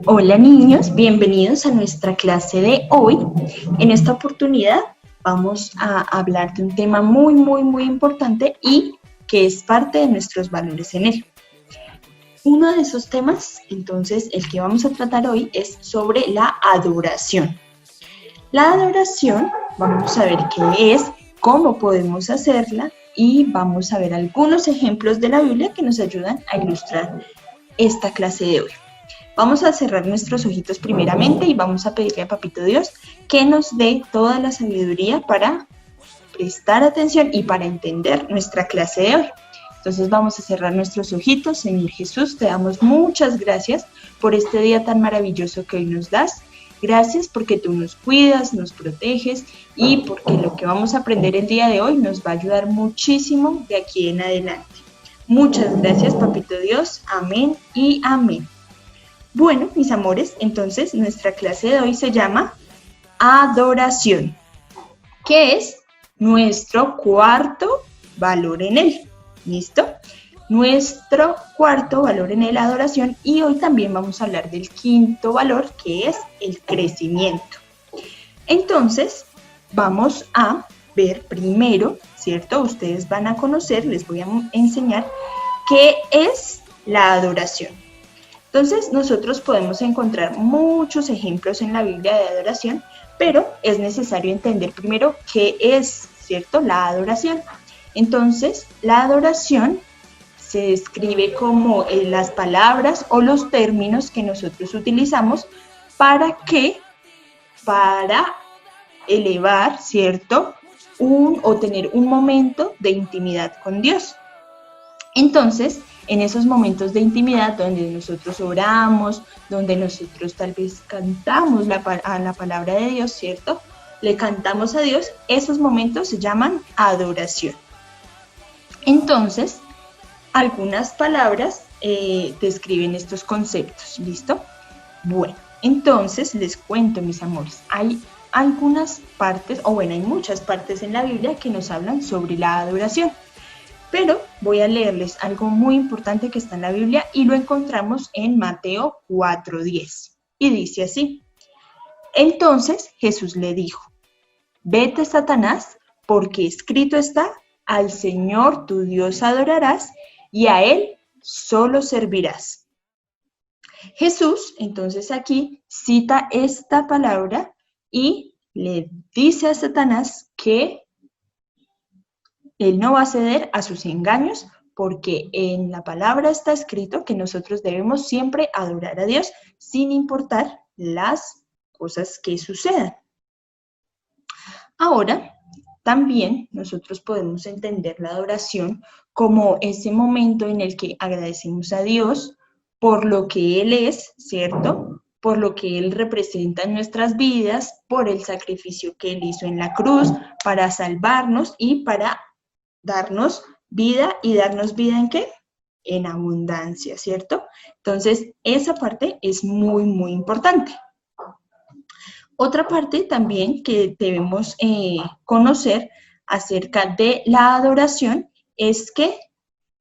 Hola niños, bienvenidos a nuestra clase de hoy. En esta oportunidad vamos a hablar de un tema muy importante y que es parte de nuestros valores en él. Uno de esos temas, entonces, el que vamos a tratar hoy es sobre la adoración. La adoración, vamos a ver qué es, cómo podemos hacerla y vamos a ver algunos ejemplos de la Biblia que nos ayudan a ilustrar esta clase de hoy. Vamos a cerrar nuestros ojitos primeramente y vamos a pedirle a Papito Dios que nos dé toda la sabiduría para prestar atención y para entender nuestra clase de hoy. Entonces vamos a cerrar nuestros ojitos. Señor Jesús, te damos muchas gracias por este día tan maravilloso que hoy nos das. Gracias porque tú nos cuidas, nos proteges y porque lo que vamos a aprender el día de hoy nos va a ayudar muchísimo de aquí en adelante. Muchas gracias, Papito Dios. Amén y amén. Bueno, mis amores, entonces nuestra clase de hoy se llama adoración, que es nuestro cuarto valor en él. ¿Listo? Nuestro cuarto valor en la adoración, y hoy también vamos a hablar del quinto valor, que es el crecimiento. Entonces, vamos a ver primero, ¿cierto? Ustedes van a conocer, les voy a enseñar qué es la adoración. Entonces, nosotros podemos encontrar muchos ejemplos en la Biblia de adoración, pero es necesario entender primero qué es, ¿cierto?, la adoración. Entonces, la adoración se describe como las palabras o los términos que nosotros utilizamos para elevar, ¿cierto?, o tener un momento de intimidad con Dios. Entonces, en esos momentos de intimidad donde nosotros oramos, donde nosotros tal vez cantamos la palabra de Dios, ¿cierto? Le cantamos a Dios, esos momentos se llaman adoración. Entonces, algunas palabras describen estos conceptos, ¿listo? Bueno, entonces les cuento, mis amores, hay algunas partes, hay muchas partes en la Biblia que nos hablan sobre la adoración. Pero voy a leerles algo muy importante que está en la Biblia y lo encontramos en Mateo 4:10. Y dice así: entonces Jesús le dijo: vete, Satanás, porque escrito está, al Señor tu Dios adorarás y a Él solo servirás. Jesús, entonces aquí, cita esta palabra y le dice a Satanás que él no va a ceder a sus engaños, porque en la palabra está escrito que nosotros debemos siempre adorar a Dios sin importar las cosas que sucedan. Ahora, también nosotros podemos entender la adoración como ese momento en el que agradecemos a Dios por lo que Él es, ¿cierto?, por lo que Él representa en nuestras vidas, por el sacrificio que Él hizo en la cruz para salvarnos y para darnos vida. ¿Y darnos vida en qué? En abundancia, ¿cierto? Entonces, esa parte es muy importante. Otra parte también que debemos conocer acerca de la adoración es que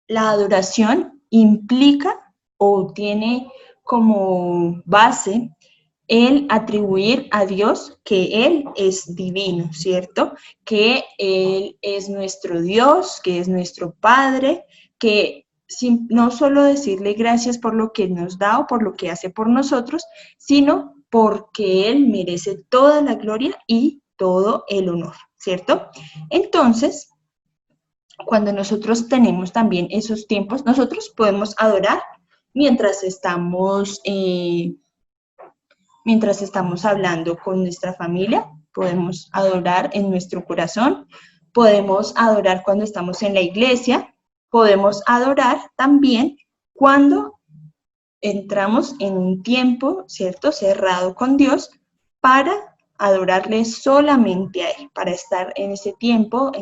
la adoración implica o tiene como base el atribuir a Dios que Él es divino, ¿cierto? Que Él es nuestro Dios, que es nuestro Padre, que no solo decirle gracias por lo que nos da o por lo que hace por nosotros, sino porque Él merece toda la gloria y todo el honor, ¿cierto? Entonces, cuando nosotros tenemos también esos tiempos, nosotros podemos adorar mientras estamos hablando con nuestra familia, podemos adorar en nuestro corazón, podemos adorar cuando estamos en la iglesia, podemos adorar también cuando entramos en un tiempo, ¿cierto?, cerrado con Dios para adorarle solamente a Él, para estar en ese tiempo,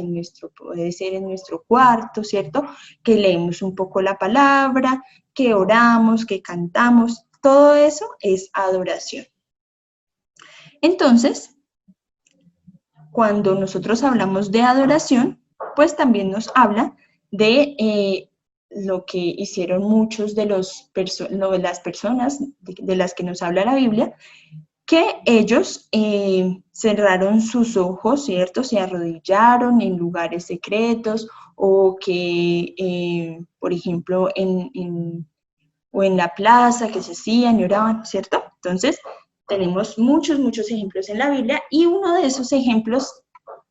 puede ser en nuestro cuarto, ¿cierto?, que leemos un poco la palabra, que oramos, que cantamos, todo eso es adoración. Entonces, cuando nosotros hablamos de adoración, pues también nos habla de lo que hicieron muchos de las personas de las que nos habla la Biblia, que ellos cerraron sus ojos, ¿cierto? Se arrodillaron en lugares secretos o que, por ejemplo, o en la plaza, que se hacían y oraban, ¿cierto? Entonces, tenemos muchos ejemplos en la Biblia y uno de esos ejemplos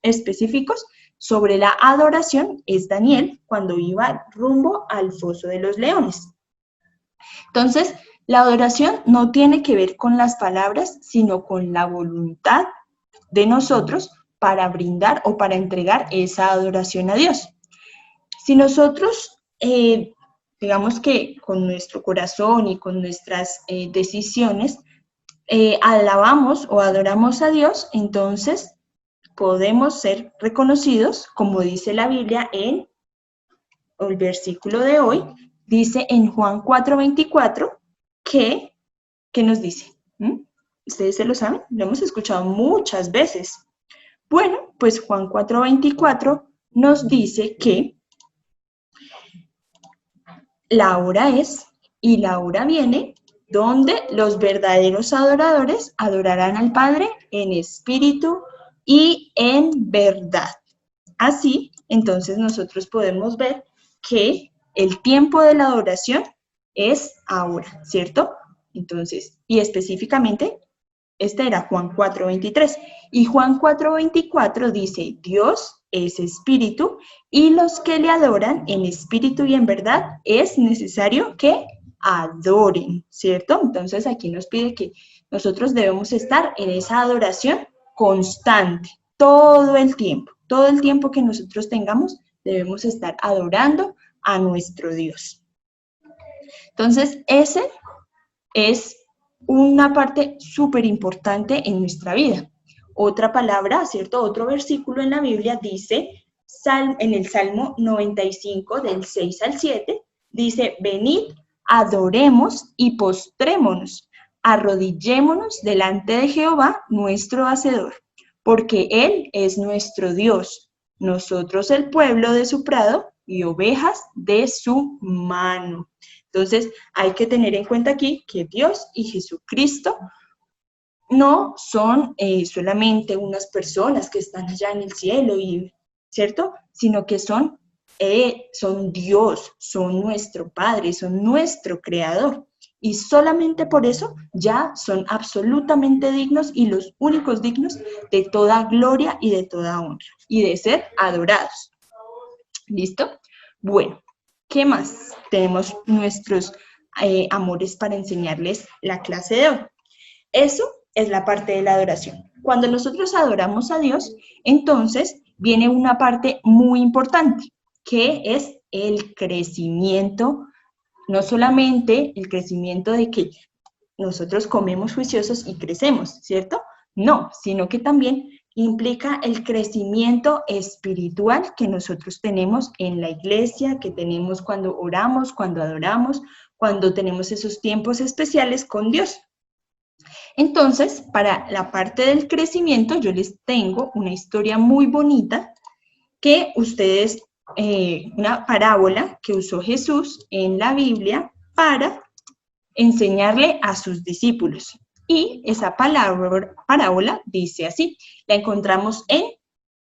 específicos sobre la adoración es Daniel cuando iba rumbo al foso de los leones. Entonces, la adoración no tiene que ver con las palabras, sino con la voluntad de nosotros para brindar o para entregar esa adoración a Dios. Si nosotros, digamos que con nuestro corazón y con nuestras decisiones, alabamos o adoramos a Dios, entonces podemos ser reconocidos, como dice la Biblia en el versículo de hoy, dice en Juan 4:24, ¿qué nos dice? ¿Ustedes se lo saben? Lo hemos escuchado muchas veces. Bueno, pues Juan 4:24 nos dice que la hora es y la hora viene donde los verdaderos adoradores adorarán al Padre en espíritu y en verdad. Así, entonces nosotros podemos ver que el tiempo de la adoración es ahora, ¿cierto? Entonces, y específicamente, este era Juan 4:23. Y Juan 4:24 dice, Dios es espíritu y los que le adoran en espíritu y en verdad es necesario que adoren, ¿cierto? Entonces aquí nos pide que nosotros debemos estar en esa adoración constante, todo el tiempo que nosotros tengamos, debemos estar adorando a nuestro Dios. Entonces, ese es una parte súper importante en nuestra vida. Otra palabra, ¿cierto? Otro versículo en la Biblia dice, en el Salmo 95, del 6 al 7, dice, venid, adoremos y postrémonos, arrodillémonos delante de Jehová, nuestro Hacedor, porque Él es nuestro Dios, nosotros el pueblo de su prado y ovejas de su mano. Entonces, hay que tener en cuenta aquí que Dios y Jesucristo no son solamente unas personas que están allá en el cielo, ¿cierto? Sino que son Dios, son nuestro Padre, son nuestro Creador. Y solamente por eso ya son absolutamente dignos y los únicos dignos de toda gloria y de toda honra y de ser adorados. ¿Listo? Bueno, ¿qué más? Tenemos nuestros amores para enseñarles la clase de hoy. Eso es la parte de la adoración. Cuando nosotros adoramos a Dios, entonces viene una parte muy importante, que es el crecimiento, no solamente el crecimiento de que nosotros comemos juiciosos y crecemos, ¿cierto? No, sino que también implica el crecimiento espiritual que nosotros tenemos en la iglesia, que tenemos cuando oramos, cuando adoramos, cuando tenemos esos tiempos especiales con Dios. Entonces, para la parte del crecimiento, yo les tengo una historia muy bonita que ustedes, una parábola que usó Jesús en la Biblia para enseñarle a sus discípulos. Y esa parábola dice así, la encontramos en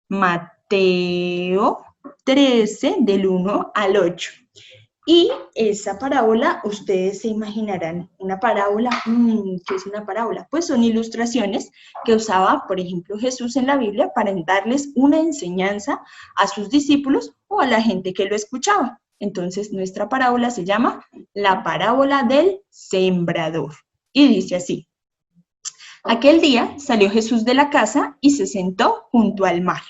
Mateo 13, del 1 al 8. Y esa parábola, ustedes se imaginarán, una parábola, ¿qué es una parábola? Pues son ilustraciones que usaba, por ejemplo, Jesús en la Biblia para darles una enseñanza a sus discípulos o a la gente que lo escuchaba. Entonces, nuestra parábola se llama la parábola del sembrador. Y dice así, aquel día salió Jesús de la casa y se sentó junto al mar.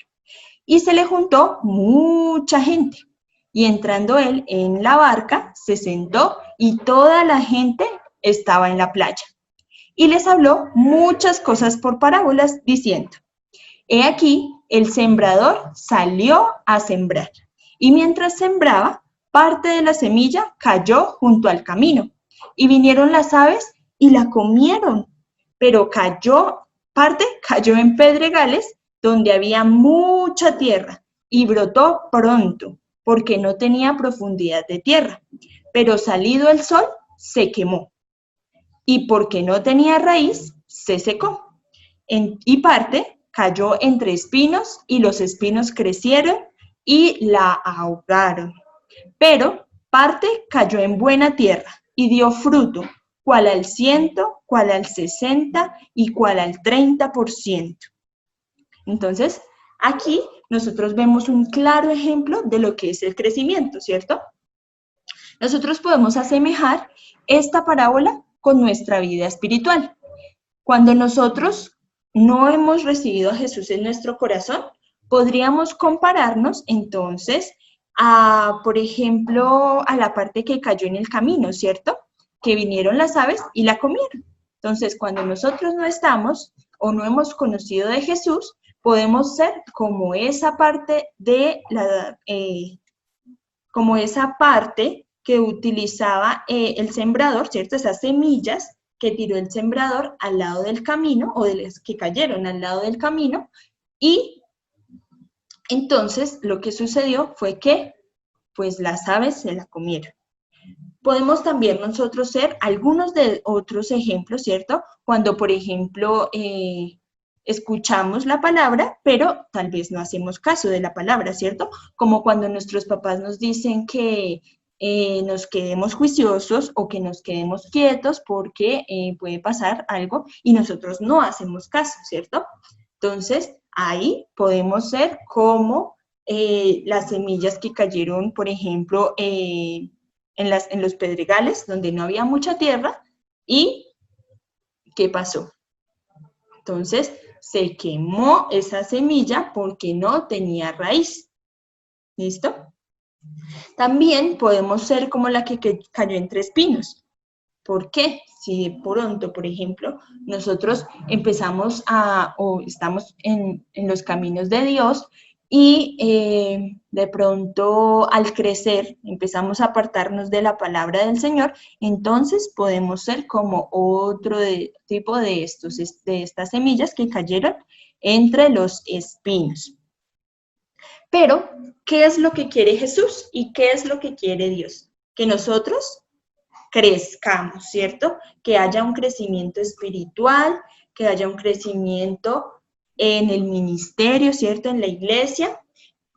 Y se le juntó mucha gente. Y entrando él en la barca, se sentó y toda la gente estaba en la playa. Y les habló muchas cosas por parábolas, diciendo, he aquí, el sembrador salió a sembrar. Y mientras sembraba, parte de la semilla cayó junto al camino. Y vinieron las aves y la comieron. Pero parte cayó en pedregales donde había mucha tierra y brotó pronto, porque no tenía profundidad de tierra, pero salido el sol, se quemó. Y porque no tenía raíz, se secó. Y parte cayó entre espinos, y los espinos crecieron y la ahogaron. Pero parte cayó en buena tierra y dio fruto, cual al 100, cual al 60 y cual al 30%. Entonces, aquí nosotros vemos un claro ejemplo de lo que es el crecimiento, ¿cierto? Nosotros podemos asemejar esta parábola con nuestra vida espiritual. Cuando nosotros no hemos recibido a Jesús en nuestro corazón, podríamos compararnos entonces a, por ejemplo, a la parte que cayó en el camino, ¿cierto? Que vinieron las aves y la comieron. Entonces, cuando nosotros no estamos o no hemos conocido de Jesús, podemos ser como esa parte de como esa parte que utilizaba el sembrador, ¿cierto? Esas semillas que tiró el sembrador al lado del camino, o de las que cayeron al lado del camino, y entonces lo que sucedió fue que pues las aves se la comieron. Podemos también nosotros ser algunos de otros ejemplos, ¿cierto? Cuando, por ejemplo, escuchamos la palabra, pero tal vez no hacemos caso de la palabra, ¿cierto? Como cuando nuestros papás nos dicen que nos quedemos juiciosos o que nos quedemos quietos porque puede pasar algo y nosotros no hacemos caso, ¿cierto? Entonces, ahí podemos ser como las semillas que cayeron, por ejemplo, en los pedregales, donde no había mucha tierra, y ¿qué pasó? Entonces, se quemó esa semilla porque no tenía raíz. ¿Listo? También podemos ser como la que cayó entre espinos. ¿Por qué? Si de pronto, por ejemplo, nosotros empezamos o estamos en los caminos de Dios y de pronto al crecer empezamos a apartarnos de la palabra del Señor, entonces podemos ser como otro tipo de estas semillas que cayeron entre los espinos. Pero, ¿qué es lo que quiere Jesús y qué es lo que quiere Dios? Que nosotros crezcamos, ¿cierto? Que haya un crecimiento espiritual, que haya un crecimiento en el ministerio, ¿cierto? En la iglesia,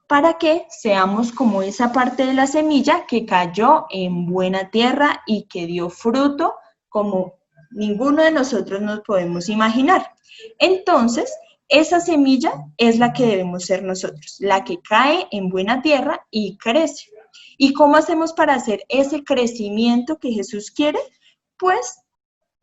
para que seamos como esa parte de la semilla que cayó en buena tierra y que dio fruto como ninguno de nosotros nos podemos imaginar. Entonces, esa semilla es la que debemos ser nosotros, la que cae en buena tierra y crece. ¿Y cómo hacemos para hacer ese crecimiento que Jesús quiere? Pues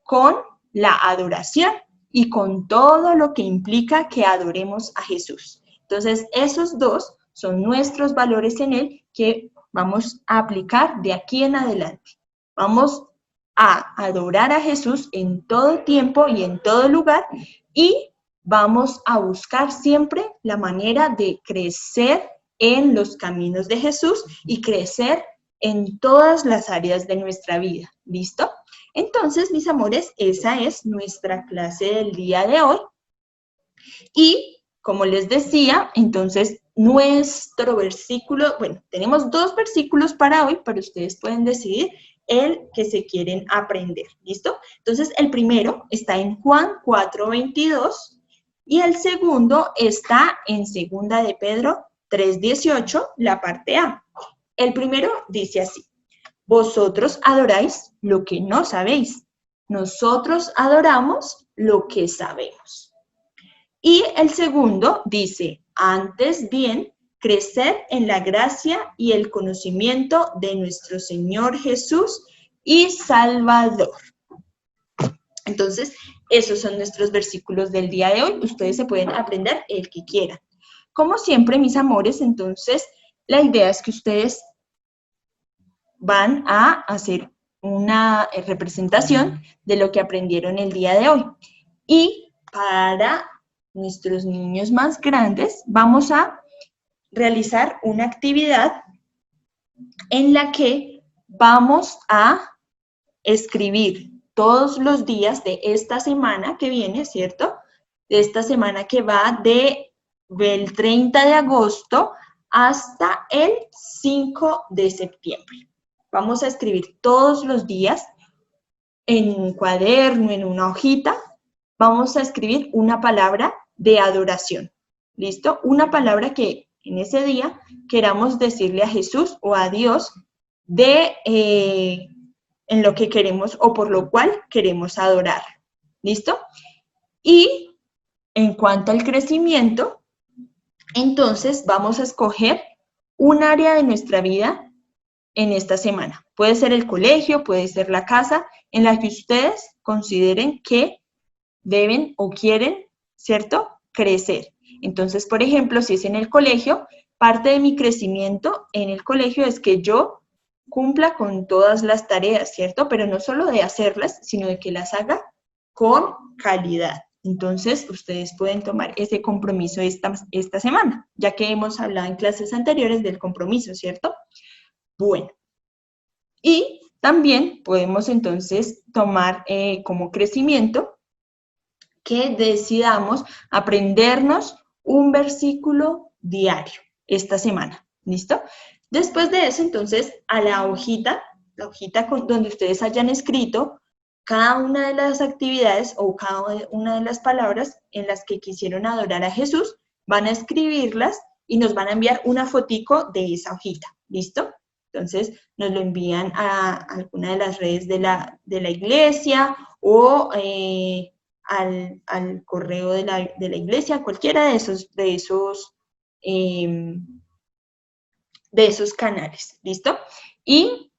con la adoración y con todo lo que implica que adoremos a Jesús. Entonces, esos dos son nuestros valores en Él que vamos a aplicar de aquí en adelante. Vamos a adorar a Jesús en todo tiempo y en todo lugar y vamos a buscar siempre la manera de crecer en los caminos de Jesús y crecer en todas las áreas de nuestra vida. ¿Listo? Entonces, mis amores, esa es nuestra clase del día de hoy. Y, como les decía, entonces, nuestro versículo, bueno, tenemos 2 versículos para hoy, pero ustedes pueden decidir el que se quieren aprender. ¿Listo? Entonces, el primero está en Juan 4:22 y el segundo está en 2 de Pedro 3:18, la parte A. El primero dice así: vosotros adoráis lo que no sabéis, nosotros adoramos lo que sabemos. Y el segundo dice: antes bien, crecer en la gracia y el conocimiento de nuestro Señor Jesús y Salvador. Entonces, esos son nuestros versículos del día de hoy. Ustedes se pueden aprender el que quieran. Como siempre, mis amores, entonces, la idea es que ustedes van a hacer una representación de lo que aprendieron el día de hoy. Y para nuestros niños más grandes, vamos a realizar una actividad en la que vamos a escribir todos los días de esta semana que viene, ¿cierto? De esta semana que va del 30 de agosto hasta el 5 de septiembre. Vamos a escribir todos los días en un cuaderno, en una hojita, vamos a escribir una palabra de adoración. ¿Listo? Una palabra que en ese día queramos decirle a Jesús o a Dios en lo que queremos o por lo cual queremos adorar. ¿Listo? Y en cuanto al crecimiento, entonces vamos a escoger un área de nuestra vida en esta semana. Puede ser el colegio, puede ser la casa, en la que ustedes consideren que deben o quieren, ¿cierto?, crecer. Entonces, por ejemplo, si es en el colegio, parte de mi crecimiento en el colegio es que yo cumpla con todas las tareas, ¿cierto? Pero no solo de hacerlas, sino de que las haga con calidad. Entonces, ustedes pueden tomar ese compromiso esta semana, ya que hemos hablado en clases anteriores del compromiso, ¿cierto? Bueno, y también podemos entonces tomar como crecimiento que decidamos aprendernos un versículo diario esta semana, ¿listo? Después de eso, entonces, a la hojita donde ustedes hayan escrito cada una de las actividades o cada una de las palabras en las que quisieron adorar a Jesús, van a escribirlas y nos van a enviar una fotico de esa hojita, ¿listo? Entonces, nos lo envían a alguna de las redes de la iglesia o al correo de la iglesia, cualquiera de esos canales, ¿listo? Y,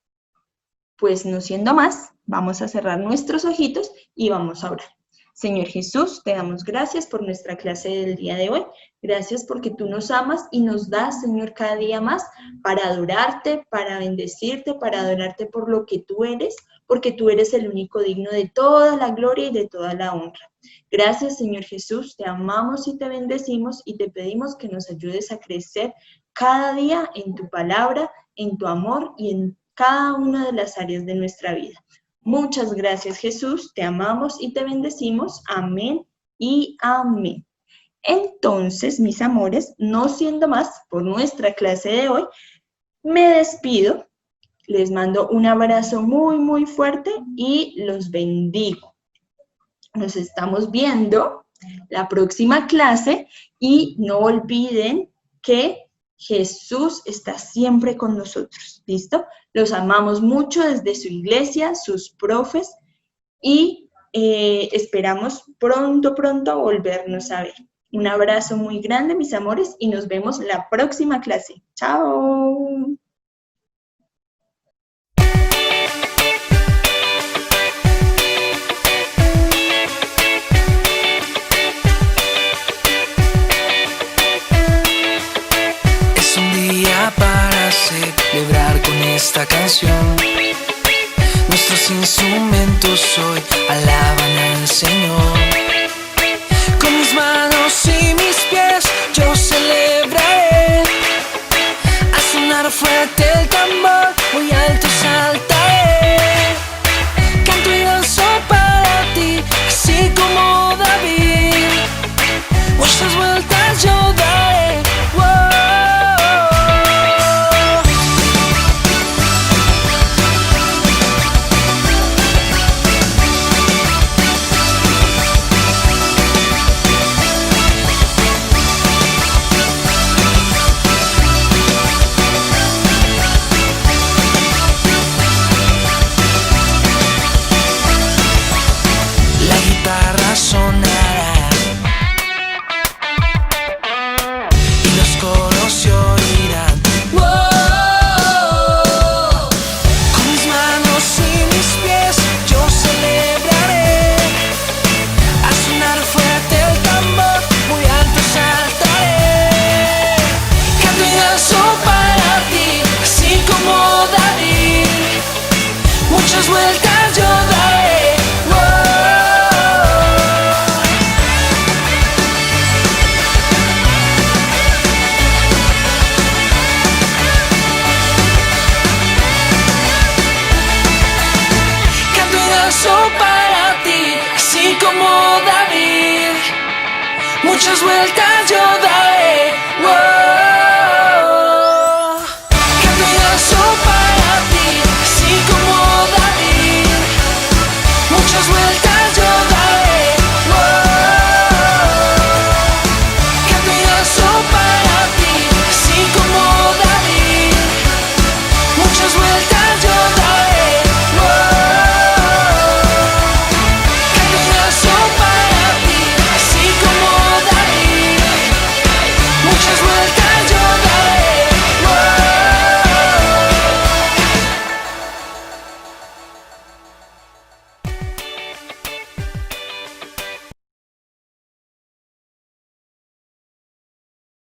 pues, no siendo más, vamos a cerrar nuestros ojitos y vamos a orar. Señor Jesús, te damos gracias por nuestra clase del día de hoy. Gracias porque tú nos amas y nos das, Señor, cada día más para adorarte, para bendecirte, para adorarte por lo que tú eres, porque tú eres el único digno de toda la gloria y de toda la honra. Gracias, Señor Jesús, te amamos y te bendecimos y te pedimos que nos ayudes a crecer cada día en tu palabra, en tu amor y en cada una de las áreas de nuestra vida. Muchas gracias, Jesús, te amamos y te bendecimos. Amén y amén. Entonces, mis amores, no siendo más por nuestra clase de hoy, me despido, les mando un abrazo muy, muy fuerte y los bendigo. Nos estamos viendo la próxima clase y no olviden que Jesús está siempre con nosotros, ¿listo? Los amamos mucho desde su iglesia, sus profes, y esperamos pronto volvernos a ver. Un abrazo muy grande, mis amores, y nos vemos la próxima clase. ¡Chao! Para celebrar con esta canción. Nuestros instrumentos hoy alaban al Señor. Con mis manos y mis pies yo celebraré. Al sonar fuerte el tambor, muy alto saltaré. Canto y danzo para ti, así como David. Muchas vueltas yo daré. Sonará y los coros se oirán. Con mis manos y mis pies yo celebraré. Al sonar fuerte el tambor, muy alto saltaré. Canto y danzo para ti, así como David. Muchas vueltas yo daré. Para ti, así como David, muchas vueltas yo daré.